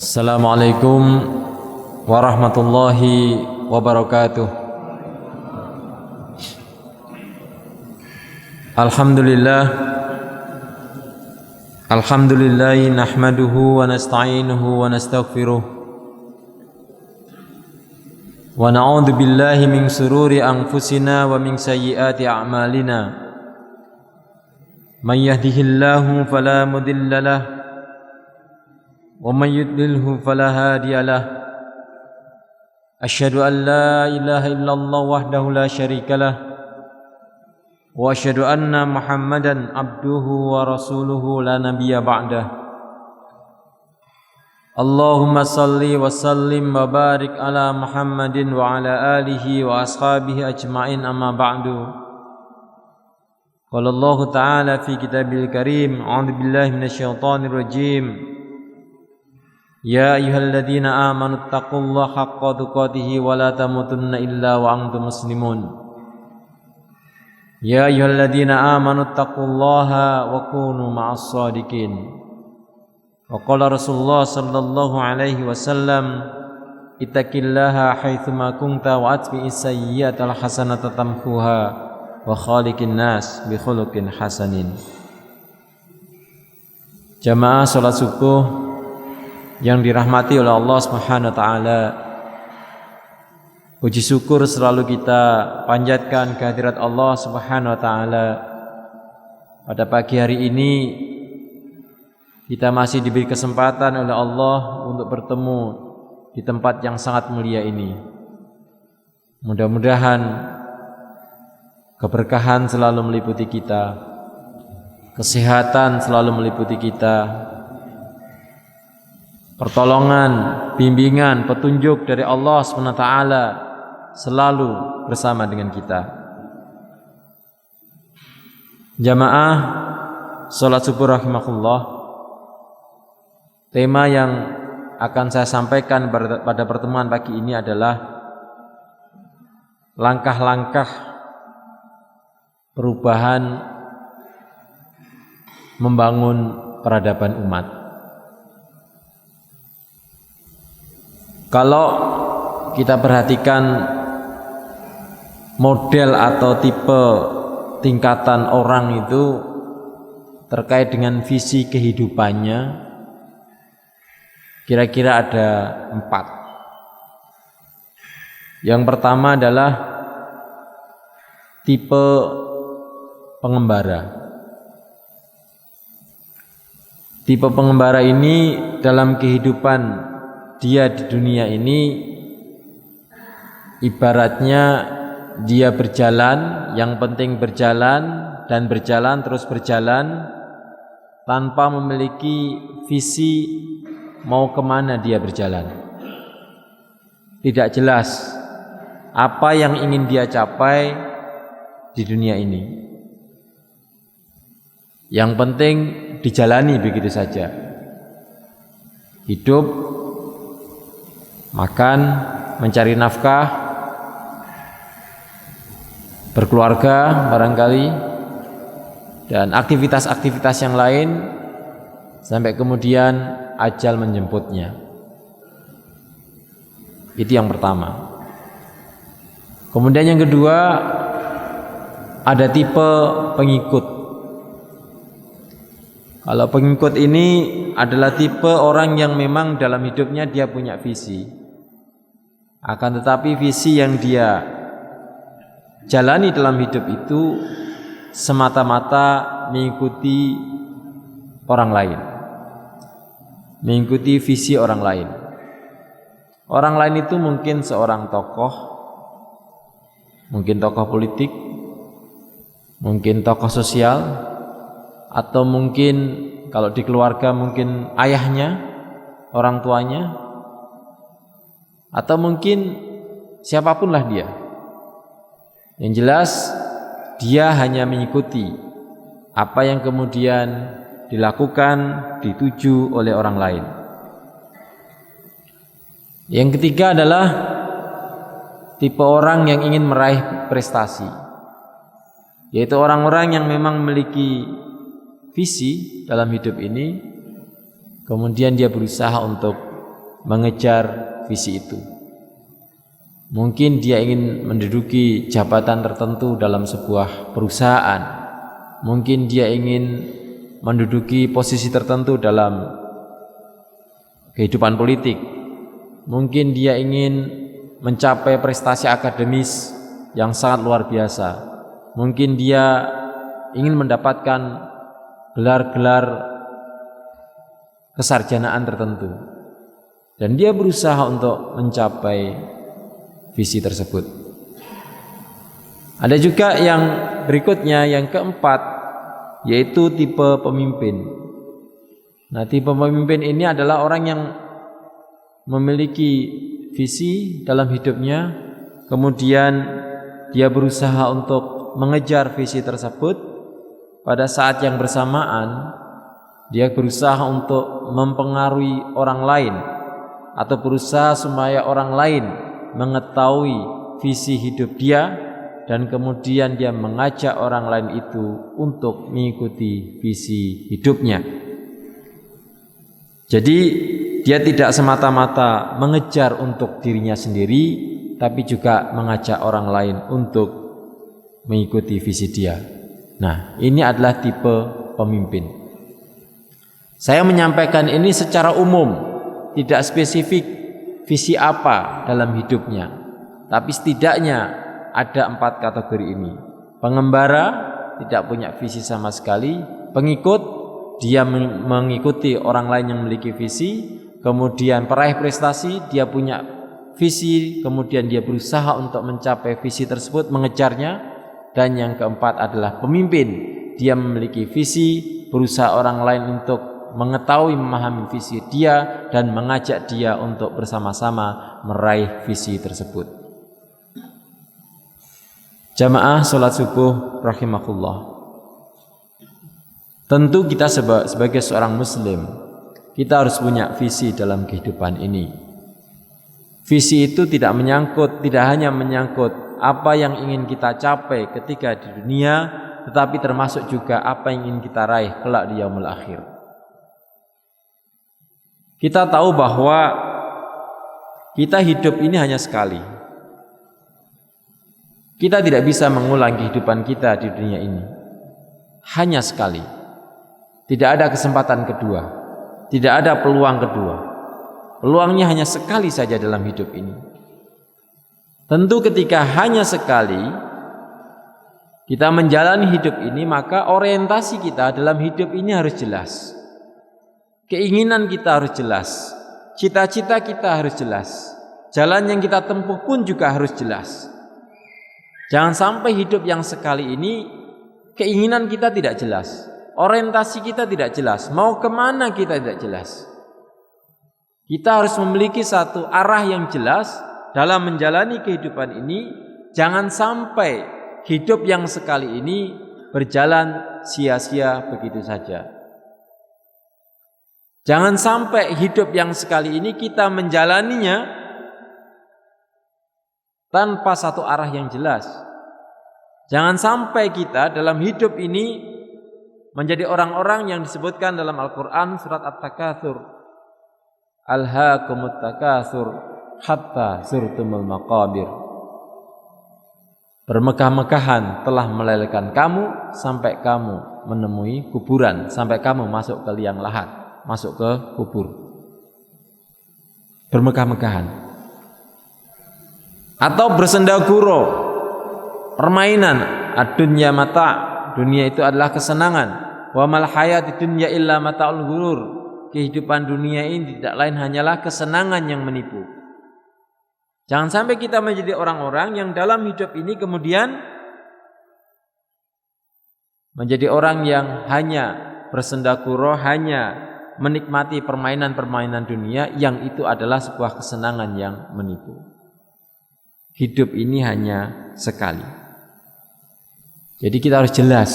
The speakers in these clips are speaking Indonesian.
Assalamualaikum warahmatullahi wabarakatuh. Alhamdulillah nahmaduhu wa nasta'inuhu wa nastaghfiruh wa na'udzu billahi min shururi anfusina wa min sayyiati a'malina. May yahdihillahu fala mudilla lahu wa man yudlilhu fala hadiya lahu. Asyhadu an la ilaha illallah wahdahu la syarika lahu wa asyhadu anna Muhammadan abduhu wa rasuluhu la nabiyya ba'dah. Allahumma salli wa sallim wa barik ala Muhammadin wa ala alihi wa ashabihi ajma'in, amma ba'du. Qala Allah ta'ala fi kitabil karim, a'udzu billahi minasyaitonir rajim. Ya ayyuhalladzina amanu taqullaha haqqa tuqatih wa la tamutunna illa wa antum muslimun. Ya ayyuhalladzina amanu taqullaha wa kunu ma'as shadiqin. Wa qala Rasulullah sallallahu alaihi wasallam, ittaqillaha haitsuma kunta wa atbi'is sayyi'atal hasanata tamhuha wa khaliqin nas bi khuluqin hasanin. Jamaah salat subuh yang dirahmati oleh Allah Subhanahu wa taala, puji syukur selalu kita panjatkan kehadirat Allah Subhanahu wa taala. Pada pagi hari ini kita masih diberi kesempatan oleh Allah untuk bertemu di tempat yang sangat mulia ini. Mudah-mudahan keberkahan selalu meliputi kita, kesehatan selalu meliputi kita, pertolongan, bimbingan, petunjuk dari Allah SWT selalu bersama dengan kita. Jamaah salat subuh rahimakumullah, tema yang akan saya sampaikan pada pertemuan pagi ini adalah langkah-langkah perubahan membangun peradaban umat. Kalau kita perhatikan model atau tipe tingkatan orang itu terkait dengan visi kehidupannya, kira-kira ada 4. Yang pertama adalah tipe pengembara. Tipe pengembara ini dalam kehidupan dia di dunia ini ibaratnya dia berjalan, yang penting berjalan dan berjalan terus berjalan tanpa memiliki visi mau kemana dia berjalan. Tidak jelas apa yang ingin dia capai di dunia ini. Yang penting dijalani begitu saja. Hidup, makan, mencari nafkah, berkeluarga barangkali, dan aktivitas-aktivitas yang lain sampai kemudian ajal menjemputnya. Itu yang pertama. Kemudian yang kedua, ada tipe pengikut. Kalau pengikut ini adalah tipe orang yang memang dalam hidupnya dia punya visi. Akan tetapi visi yang dia jalani dalam hidup itu semata-mata mengikuti orang lain, mengikuti visi orang lain. Orang lain itu mungkin seorang tokoh, mungkin tokoh politik, mungkin tokoh sosial, atau mungkin kalau di keluarga mungkin ayahnya, orang tuanya, atau mungkin siapapunlah dia. Yang jelas dia hanya mengikuti apa yang kemudian dilakukan, dituju oleh orang lain. Yang ketiga adalah tipe orang yang ingin meraih prestasi, yaitu orang-orang yang memang memiliki visi dalam hidup ini, kemudian dia berusaha untuk mengejar visi itu. Mungkin dia ingin menduduki jabatan tertentu dalam sebuah perusahaan. Mungkin dia ingin menduduki posisi tertentu dalam kehidupan politik. Mungkin dia ingin mencapai prestasi akademis yang sangat luar biasa. Mungkin dia ingin mendapatkan gelar-gelar kesarjanaan tertentu. Dan dia berusaha untuk mencapai visi tersebut. Ada juga yang berikutnya, yang keempat, yaitu tipe pemimpin. Nah, tipe pemimpin ini adalah orang yang memiliki visi dalam hidupnya, kemudian dia berusaha untuk mengejar visi tersebut. Pada saat yang bersamaan, dia berusaha untuk mempengaruhi orang lain atau berusaha supaya orang lain mengetahui visi hidup dia, dan kemudian dia mengajak orang lain itu untuk mengikuti visi hidupnya. Jadi dia tidak semata-mata mengejar untuk dirinya sendiri, tapi juga mengajak orang lain untuk mengikuti visi dia. Nah, ini adalah tipe pemimpin. Saya menyampaikan ini secara umum, tidak spesifik visi apa dalam hidupnya, tapi setidaknya ada 4 kategori ini. Pengembara tidak punya visi sama sekali. Pengikut, dia mengikuti orang lain yang memiliki visi. Kemudian peraih prestasi, dia punya visi, kemudian dia berusaha untuk mencapai visi tersebut, mengejarnya. Dan yang keempat adalah pemimpin. Dia memiliki visi, berusaha orang lain untuk mengetahui, memahami visi dia, dan mengajak dia untuk bersama-sama meraih visi tersebut. Jamaah sholat subuh rahimakumullah. Tentu kita sebagai seorang muslim, kita harus punya visi dalam kehidupan ini. Visi itu tidak hanya menyangkut apa yang ingin kita capai ketika di dunia, tetapi termasuk juga apa yang ingin kita raih kelak di yaumul akhir. Kita tahu bahwa kita hidup ini hanya sekali. Kita tidak bisa mengulang kehidupan kita di dunia ini. Hanya sekali. Tidak ada kesempatan kedua. Tidak ada peluang kedua. Peluangnya hanya sekali saja dalam hidup ini. Tentu ketika hanya sekali kita menjalani hidup ini, maka orientasi kita dalam hidup ini harus jelas. Keinginan kita harus jelas, cita-cita kita harus jelas, jalan yang kita tempuh pun juga harus jelas. Jangan sampai hidup yang sekali ini keinginan kita tidak jelas, orientasi kita tidak jelas, mau kemana kita tidak jelas. Kita harus memiliki satu arah yang jelas dalam menjalani kehidupan ini. Jangan sampai hidup yang sekali ini berjalan sia-sia begitu saja. Jangan sampai hidup yang sekali ini kita menjalaninya tanpa satu arah yang jelas. Jangan sampai kita dalam hidup ini menjadi orang-orang yang disebutkan dalam Al-Quran surat At-Takatsur. Alhaakumut takatsur hatta zurtumul maqabir. Bermegah-megahan telah melelehkan kamu sampai kamu menemui kuburan, sampai kamu masuk ke liang lahat, masuk ke kubur. Bermegah-megahan. Atau bersendaguro, permainan. Ad-dunya mata', dunia itu adalah kesenangan. Wa mal hayatid dunya illa mata'ul ghurur. Kehidupan dunia ini tidak lain hanyalah kesenangan yang menipu. Jangan sampai kita menjadi orang-orang yang dalam hidup ini kemudian menjadi orang yang hanya bersendaguro, hanya menikmati permainan-permainan dunia yang itu adalah sebuah kesenangan yang menipu. Hidup ini hanya sekali. Jadi kita harus jelas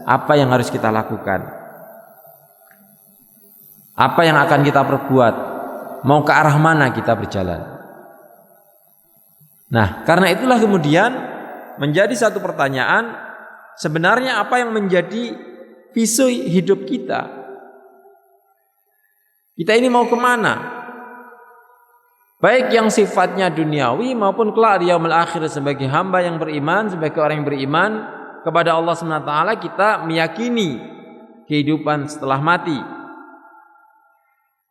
apa yang harus kita lakukan, apa yang akan kita perbuat, mau ke arah mana kita berjalan. Nah, karena itulah kemudian menjadi satu pertanyaan, sebenarnya apa yang menjadi visi hidup kita? Kita ini mau kemana? baik yang sifatnya duniawi maupun kelak di yaumul akhir. Sebagai hamba yang beriman, sebagai orang yang beriman kepada Allah SWT, kita meyakini kehidupan setelah mati.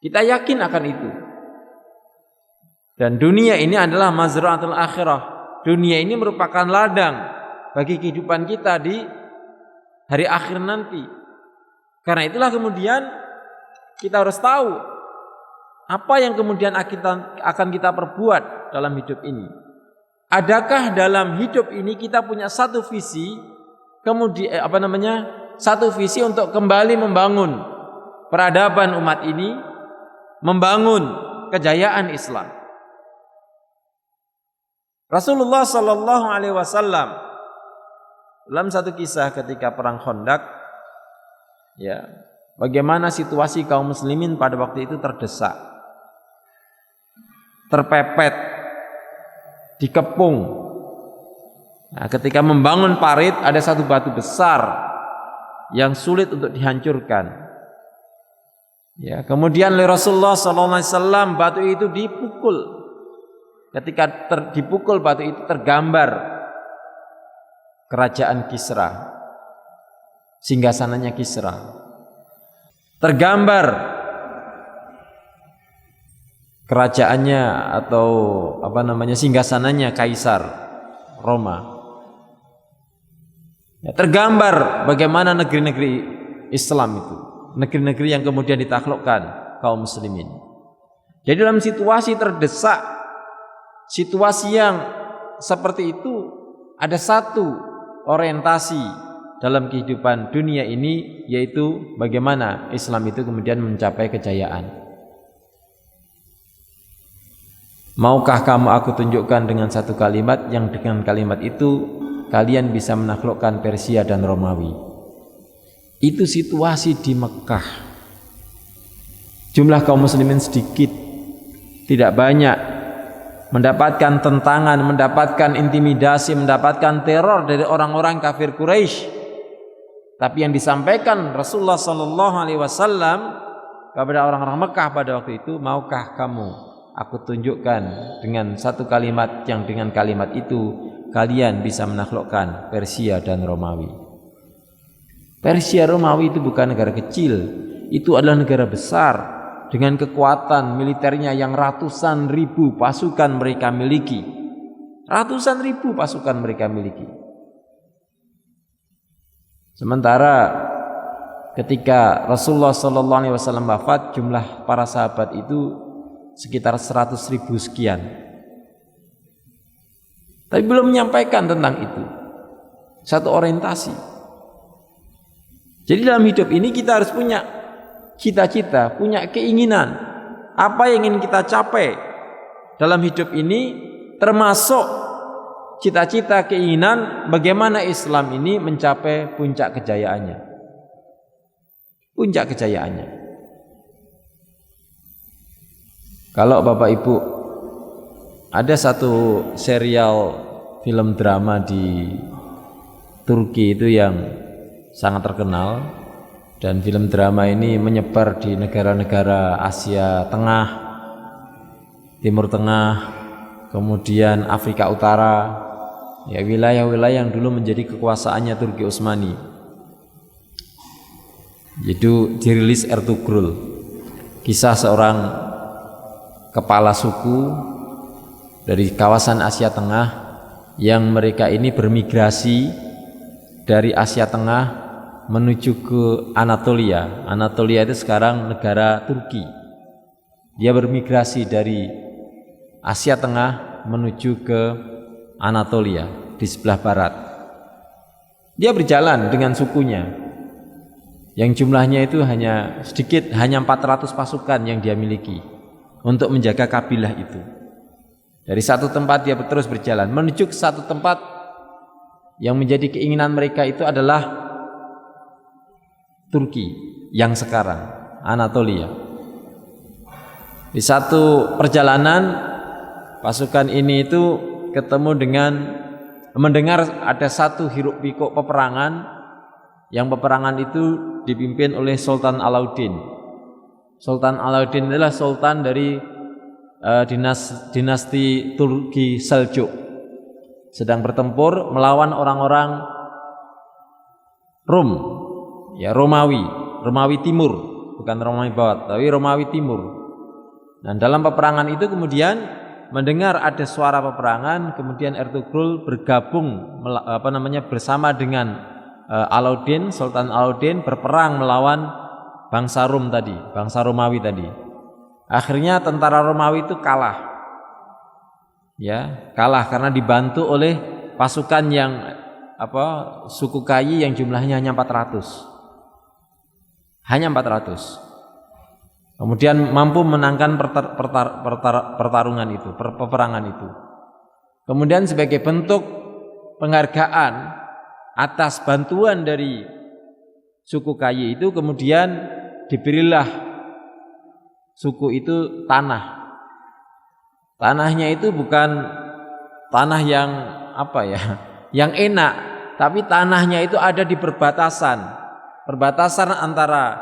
Kita yakin akan itu. Dan dunia ini adalah mazra'atul akhirah. Dunia ini merupakan ladang bagi kehidupan kita di hari akhir nanti. Karena itulah kemudian kita harus tahu apa yang kemudian akan kita perbuat dalam hidup ini. Adakah dalam hidup ini kita punya satu visi, kemudian satu visi untuk kembali membangun peradaban umat ini, membangun kejayaan Islam. Rasulullah Sallallahu Alaihi Wasallam dalam satu kisah ketika perang Khandaq, ya, bagaimana situasi kaum muslimin pada waktu itu terdesak, terpepet, dikepung. Nah, ketika membangun parit ada satu batu besar yang sulit untuk dihancurkan. Ya, kemudian oleh Rasulullah SAW batu itu dipukul. Ketika dipukul batu itu tergambar kerajaan Kisra, singgasananya Kisra. Tergambar kerajaannya atau singgasananya Kaisar Roma. Ya, tergambar bagaimana negeri-negeri Islam itu, negeri-negeri yang kemudian ditaklukkan kaum muslimin. Jadi dalam situasi terdesak, situasi yang seperti itu, ada satu orientasi dalam kehidupan dunia ini, yaitu bagaimana Islam itu kemudian mencapai kejayaan. Maukah kamu aku tunjukkan dengan satu kalimat yang dengan kalimat itu kalian bisa menaklukkan Persia dan Romawi? Itu situasi di Mekah. Jumlah kaum muslimin sedikit, tidak banyak, mendapatkan tentangan, mendapatkan intimidasi, mendapatkan teror dari orang-orang kafir Quraisy. Tapi yang disampaikan Rasulullah Sallallahu Alaihi Wasallam kepada orang-orang Mekah pada waktu itu, maukah kamu aku tunjukkan dengan satu kalimat yang dengan kalimat itu kalian bisa menaklukkan Persia dan Romawi? Persia Romawi itu bukan negara kecil, itu adalah negara besar dengan kekuatan militernya yang ratusan ribu pasukan mereka miliki. Ratusan ribu pasukan mereka miliki. Sementara ketika Rasulullah SAW wafat, jumlah para sahabat itu sekitar 100.000 sekian. Tapi belum menyampaikan tentang itu. Satu orientasi. Jadi dalam hidup ini kita harus punya cita-cita, punya keinginan. Apa yang ingin kita capai dalam hidup ini, termasuk cita-cita, keinginan bagaimana Islam ini mencapai puncak kejayaannya. Puncak kejayaannya. Kalau Bapak Ibu, ada satu serial film drama di Turki itu yang sangat terkenal, dan film drama ini menyebar di negara-negara Asia Tengah, Timur Tengah, kemudian Afrika Utara, ya, wilayah-wilayah yang dulu menjadi kekuasaannya Turki Utsmani. Itu dirilis Ertugrul, kisah seorang kepala suku dari kawasan Asia Tengah yang mereka ini bermigrasi dari Asia Tengah menuju ke Anatolia. Anatolia itu sekarang negara Turki. Dia bermigrasi dari Asia Tengah menuju ke Anatolia di sebelah barat. Dia berjalan dengan sukunya yang jumlahnya itu hanya sedikit, hanya 400 pasukan yang dia miliki untuk menjaga kabilah itu. Dari satu tempat dia terus berjalan menuju ke satu tempat yang menjadi keinginan mereka itu adalah Turki yang sekarang, Anatolia. Di satu perjalanan pasukan ini itu ketemu dengan, mendengar ada satu hiruk pikuk peperangan, yang peperangan itu dipimpin oleh Sultan Alauddin. Sultan Alauddin adalah sultan dari dinasti Turki Seljuk sedang bertempur melawan orang-orang Rom, ya Romawi Timur, bukan Romawi Barat, tapi Romawi Timur. Dan dalam peperangan itu kemudian mendengar ada suara peperangan, kemudian Ertugrul bergabung bersama dengan Alauddin, Sultan Alauddin berperang melawan bangsa Rom tadi, bangsa Romawi tadi. Akhirnya tentara Romawi itu kalah. Ya, kalah karena dibantu oleh pasukan yang suku Kayi yang jumlahnya hanya 400. Hanya 400. Kemudian mampu menangkan pertarungan itu, peperangan itu. Kemudian sebagai bentuk penghargaan atas bantuan dari suku Kayi itu, kemudian diberilah suku itu tanah. Tanahnya itu bukan tanah yang yang enak, tapi tanahnya itu ada di perbatasan antara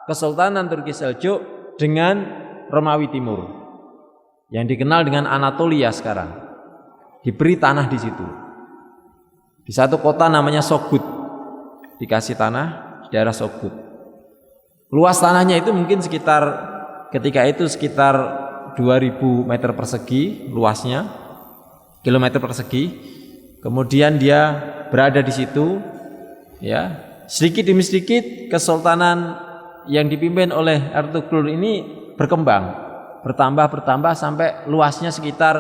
Kesultanan Turki Seljuk dengan Romawi Timur, yang dikenal dengan Anatolia sekarang. Diberi tanah di situ. Di satu kota namanya Sogut, dikasih tanah di daerah Sogut. Luas tanahnya itu mungkin ketika itu sekitar 2000 meter persegi luasnya, kilometer persegi. Kemudian dia berada di situ, ya. Sedikit demi sedikit kesultanan yang dipimpin oleh Ertugrul ini bertambah sampai luasnya sekitar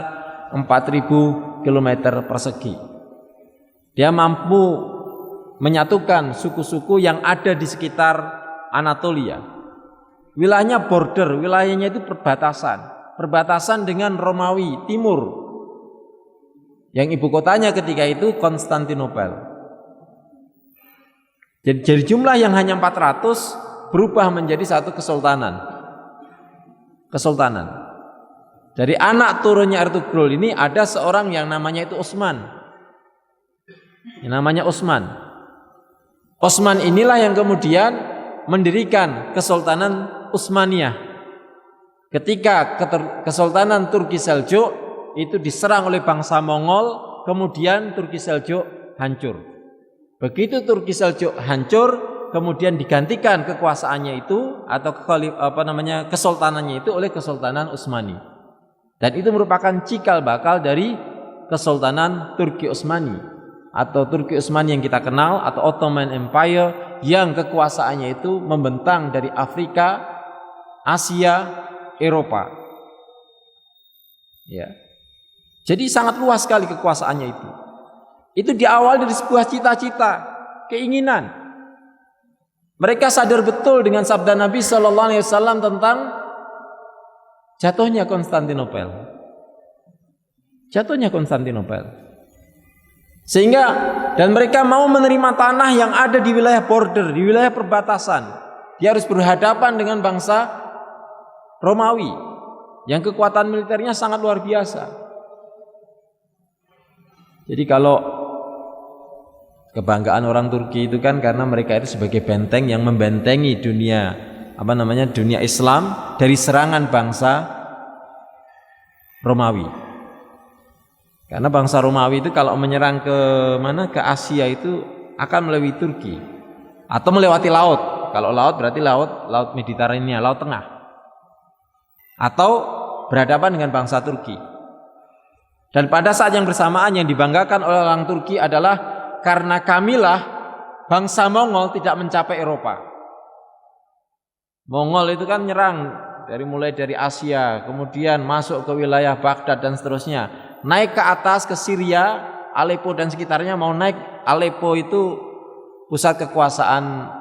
4000 kilometer persegi. Dia mampu menyatukan suku-suku yang ada di sekitar Anatolia. Wilayahnya wilayahnya itu perbatasan dengan Romawi Timur, yang ibu kotanya ketika itu Konstantinopel. Jadi dari jumlah yang hanya 400 berubah menjadi satu kesultanan. Dari anak turunnya Ertugrul ini ada seorang yang namanya itu Utsman. Utsman inilah yang kemudian mendirikan Kesultanan Utsmaniyah. Ketika Kesultanan Turki Seljuk itu diserang oleh bangsa Mongol, kemudian Turki Seljuk hancur. Begitu Turki Seljuk hancur, kemudian digantikan kekuasaannya itu atau kesultanannya itu oleh Kesultanan Utsmani. Dan itu merupakan cikal bakal dari Kesultanan Turki Utsmani atau Turki Utsmani yang kita kenal, atau Ottoman Empire, yang kekuasaannya itu membentang dari Afrika, Asia, Eropa. Ya. Jadi sangat luas sekali kekuasaannya itu. Itu diawali dari sebuah cita-cita, keinginan. Mereka sadar betul dengan sabda Nabi sallallahu alaihi wasallam tentang jatuhnya Konstantinopel. Sehingga dan mereka mau menerima tanah yang ada di wilayah border, di wilayah perbatasan. Dia harus berhadapan dengan bangsa Romawi yang kekuatan militernya sangat luar biasa. Jadi kalau kebanggaan orang Turki itu kan karena mereka itu sebagai benteng yang membentengi dunia Islam dari serangan bangsa Romawi. Karena bangsa Romawi itu kalau menyerang ke Asia itu akan melalui Turki atau melewati laut. Kalau laut berarti laut Mediterania, laut tengah. Atau berhadapan dengan bangsa Turki. Dan pada saat yang bersamaan yang dibanggakan oleh orang Turki adalah karena kamilah bangsa Mongol tidak mencapai Eropa. Mongol itu kan nyerang mulai dari Asia, kemudian masuk ke wilayah Baghdad dan seterusnya. Naik ke atas ke Syria, Aleppo dan sekitarnya, mau naik Aleppo itu pusat kekuasaan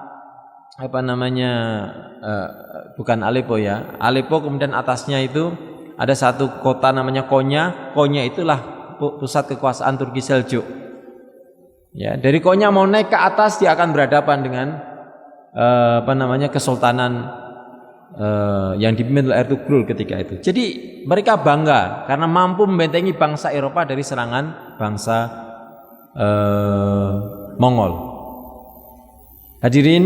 bukan Aleppo ya. Aleppo kemudian atasnya itu ada satu kota namanya Konya. Konya itulah pusat kekuasaan Turki Seljuk. Ya, dari Konya mau naik ke atas dia akan berhadapan dengan kesultanan yang dipimpin oleh Ertugrul ketika itu. Jadi mereka bangga karena mampu membentengi bangsa Eropa dari serangan bangsa Mongol. Hadirin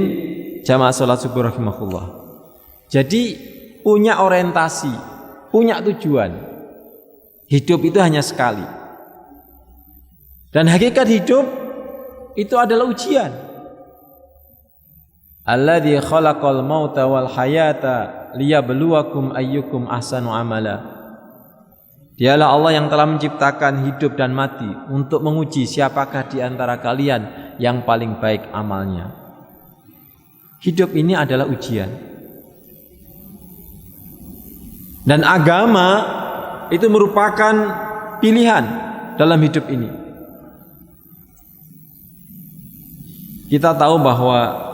jamaah salat subuh rahimakumullah. Jadi punya orientasi, punya tujuan. Hidup itu hanya sekali. Dan hakikat hidup itu adalah ujian. Alladzi khalaqal mauta wal hayata liyabluwakum ayyukum ahsanu amala. Dialah Allah yang telah menciptakan hidup dan mati untuk menguji siapakah di antara kalian yang paling baik amalnya. Hidup ini adalah ujian. Dan agama itu merupakan pilihan dalam hidup ini. Kita tahu bahwa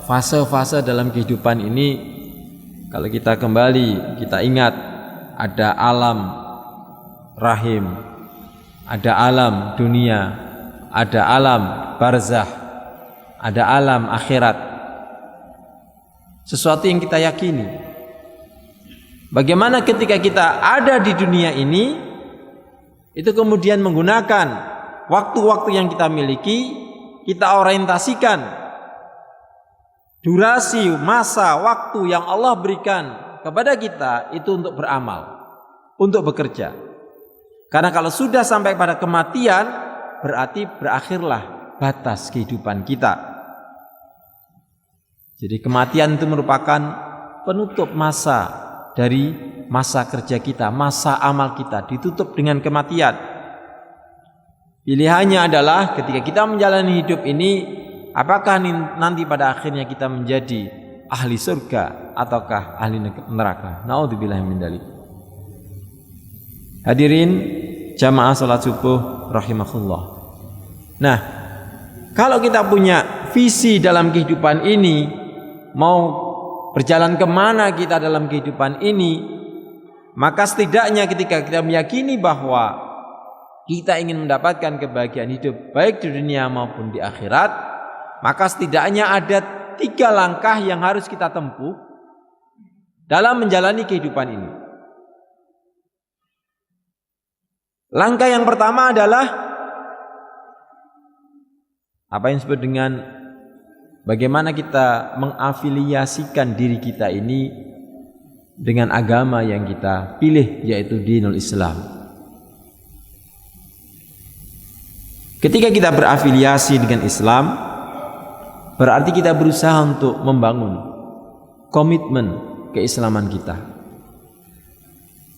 fase-fase dalam kehidupan ini, kalau kita kembali, kita ingat ada alam rahim, ada alam dunia, ada alam barzah, ada alam akhirat. Sesuatu yang kita yakini. Bagaimana ketika kita ada di dunia ini, itu kemudian menggunakan waktu-waktu yang kita miliki, kita orientasikan durasi, masa, waktu yang Allah berikan kepada kita itu untuk beramal, untuk bekerja. Karena kalau sudah sampai pada kematian, berarti berakhirlah batas kehidupan kita. Jadi kematian itu merupakan penutup masa dari masa kerja kita, masa amal kita ditutup dengan kematian. Pilihannya adalah ketika kita menjalani hidup ini, apakah nanti pada akhirnya kita menjadi ahli surga ataukah ahli neraka. Naudzubillahi min dzalik. Hadirin jamaah salat subuh rahimakumullah. Nah, kalau kita punya visi dalam kehidupan ini, mau berjalan kemana kita dalam kehidupan ini, maka setidaknya ketika kita meyakini bahwa kita ingin mendapatkan kebahagiaan hidup baik di dunia maupun di akhirat, maka setidaknya ada 3 langkah yang harus kita tempuh dalam menjalani kehidupan ini. Langkah yang pertama adalah apa yang disebut dengan bagaimana kita mengafiliasikan diri kita ini dengan agama yang kita pilih, yaitu dinul Islam. Ketika kita berafiliasi dengan Islam, berarti kita berusaha untuk membangun komitmen keislaman kita.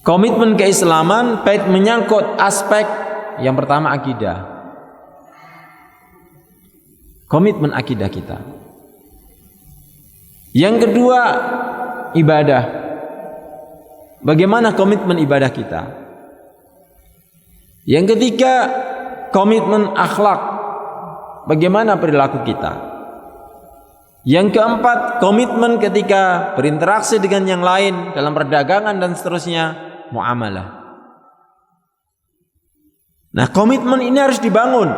Komitmen keislaman baik menyangkut aspek yang pertama akidah. Komitmen akidah kita. Yang kedua, ibadah. Bagaimana komitmen ibadah kita? Yang ketiga, komitmen akhlak. Bagaimana perilaku kita? Yang keempat, komitmen ketika berinteraksi dengan yang lain dalam perdagangan dan seterusnya, muamalah. Nah, komitmen ini harus dibangun.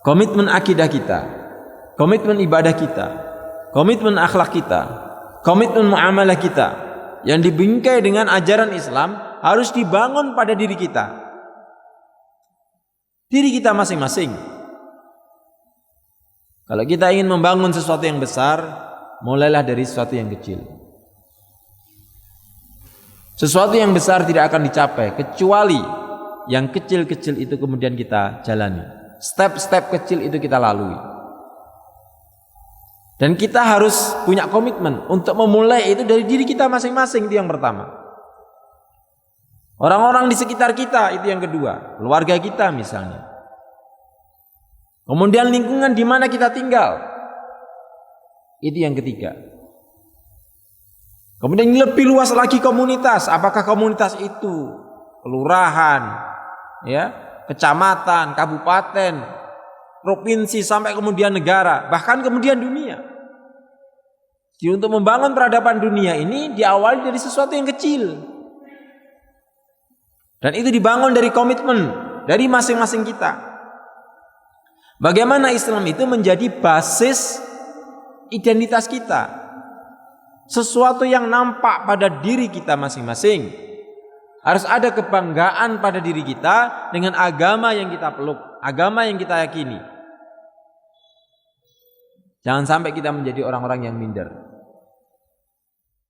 Komitmen akidah kita, komitmen ibadah kita, komitmen akhlak kita, komitmen muamalah kita yang dibingkai dengan ajaran Islam harus dibangun pada diri kita. Diri kita masing-masing. Kalau kita ingin membangun sesuatu yang besar, mulailah dari sesuatu yang kecil. Sesuatu yang besar tidak akan dicapai kecuali yang kecil-kecil itu kemudian kita jalani. Step-step kecil itu kita lalui. Dan kita harus punya komitmen untuk memulai itu dari diri kita masing-masing, itu yang pertama. Orang-orang di sekitar kita itu yang kedua, keluarga kita misalnya. Kemudian lingkungan di mana kita tinggal, itu yang ketiga. Kemudian lebih luas lagi komunitas, apakah komunitas itu kelurahan, ya, kecamatan, kabupaten, provinsi, sampai kemudian negara, bahkan kemudian dunia. Jadi untuk membangun peradaban dunia ini diawali dari sesuatu yang kecil. Dan itu dibangun dari komitmen dari masing-masing kita. Bagaimana Islam itu menjadi basis identitas kita. Sesuatu yang nampak pada diri kita masing-masing. Harus ada kebanggaan pada diri kita dengan agama yang kita peluk, agama yang kita yakini. Jangan sampai kita menjadi orang-orang yang minder.